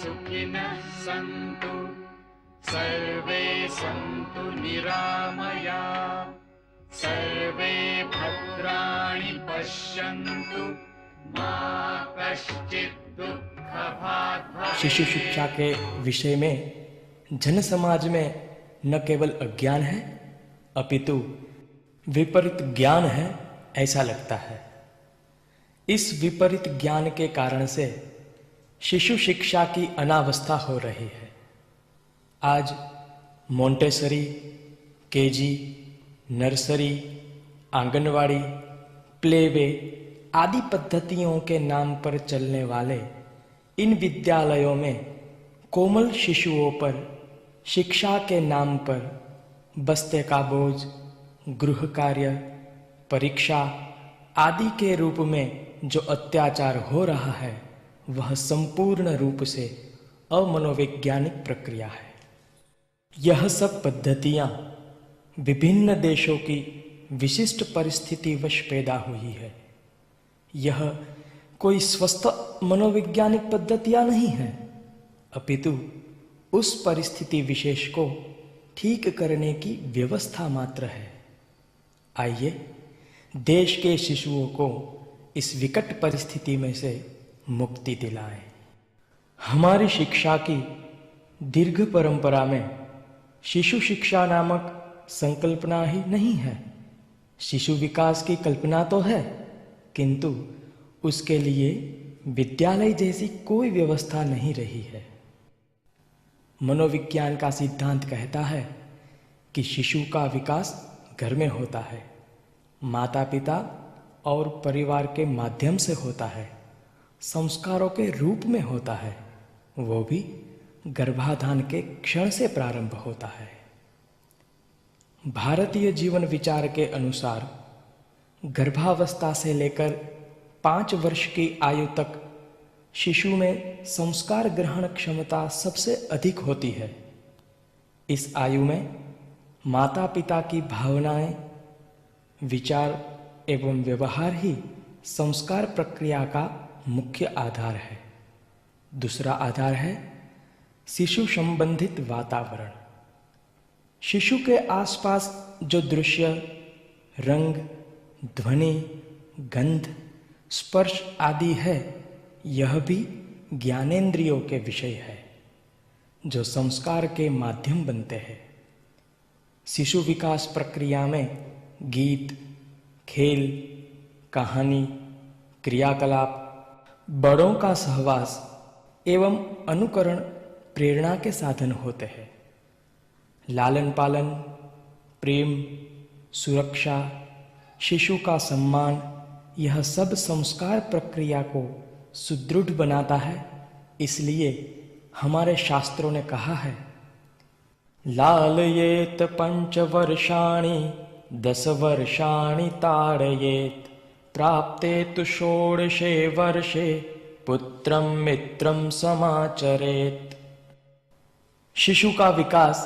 सुखिनः सन्तु सर्वे सन्तु निरामया सर्वे भद्राणि पश्यन्तु मा कश्चित् दुःखभाग् भवेत्। शिशु शिक्षा के विषय में जन समाज में न केवल अज्ञान है अपितु विपरीत ज्ञान है ऐसा लगता है। इस विपरीत ज्ञान के कारण से शिशु शिक्षा की अनावस्था हो रही है। आज Montessori, KG, nursery, anganwadi, playway आदि पद्धतियों के नाम पर चलने वाले इन विद्यालयों में कोमल शिशुओं पर शिक्षा के नाम पर बस्ते का बोझ, गृह कार्य, परीक्षा आदि के रूप में जो अत्याचार हो रहा है वह संपूर्ण रूप से अमनोवैज्ञानिक प्रक्रिया है। यह सब पद्धतियां विभिन्न देशों की विशिष्ट परिस्थितिवश पैदा हुई है। यह कोई स्वस्थ मनोवैज्ञानिक पद्धतियां नहीं है अपितु उस परिस्थिति विशेष को ठीक करने की व्यवस्था मात्र है। आइए देश के शिशुओं को इस विकट परिस्थिति में से मुक्ति दिलाएं। हमारी शिक्षा की दीर्घ परंपरा में शिशु शिक्षा नामक संकल्पना ही नहीं है। शिशु विकास की कल्पना तो है किंतु उसके लिए विद्यालय जैसी कोई व्यवस्था नहीं रही है। मनोविज्ञान का सिद्धांत कहता है कि शिशु का विकास घर में होता है, माता पिता और परिवार के माध्यम से होता है, संस्कारों के रूप में होता है, वो भी गर्भाधान के क्षण से प्रारंभ होता है। भारतीय जीवन विचार के अनुसार गर्भावस्था से लेकर 5 वर्ष की आयु तक शिशु में संस्कार ग्रहण क्षमता सबसे अधिक होती है। इस आयु में माता पिता की भावनाएं, विचार एवं व्यवहार ही संस्कार प्रक्रिया का मुख्य आधार है। दूसरा आधार है शिशु संबंधित वातावरण। शिशु के आसपास जो दृश्य, रंग, ध्वनि, गंध, स्पर्श आदि है यह भी ज्ञानेंद्रियों के विषय है जो संस्कार के माध्यम बनते हैं। शिशु विकास प्रक्रिया में गीत, खेल, कहानी, क्रियाकलाप, बड़ों का सहवास एवं अनुकरण प्रेरणा के साधन होते हैं। लालन पालन, प्रेम, सुरक्षा, शिशु का सम्मान यह सब संस्कार प्रक्रिया को सुदृढ़ बनाता है। इसलिए हमारे शास्त्रों ने कहा है, लालयेत 5 वर्षाणि 10 वर्षाणि ताड़येत प्राप्ते तु 16 वर्षे पुत्रं मित्रं समाचरेत। शिशु का विकास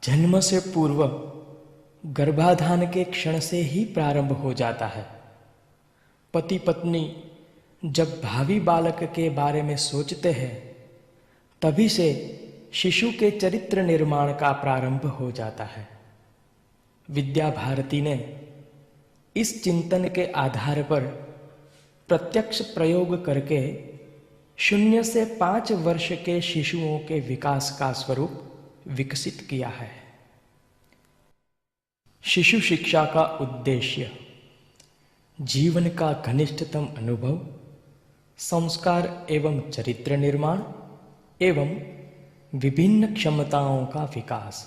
जन्म से पूर्व गर्भाधान के क्षण से ही प्रारंभ हो जाता है। पति पत्नी जब भावी बालक के बारे में सोचते हैं तभी से शिशु के चरित्र निर्माण का प्रारंभ हो जाता है। विद्या भारती ने इस चिंतन के आधार पर प्रत्यक्ष प्रयोग करके 0 से 5 वर्ष के शिशुओं के विकास का स्वरूप विकसित किया है। शिशु शिक्षा का उद्देश्य जीवन का घनिष्ठतम अनुभव, संस्कार एवं चरित्र निर्माण एवं विभिन्न क्षमताओं का विकास।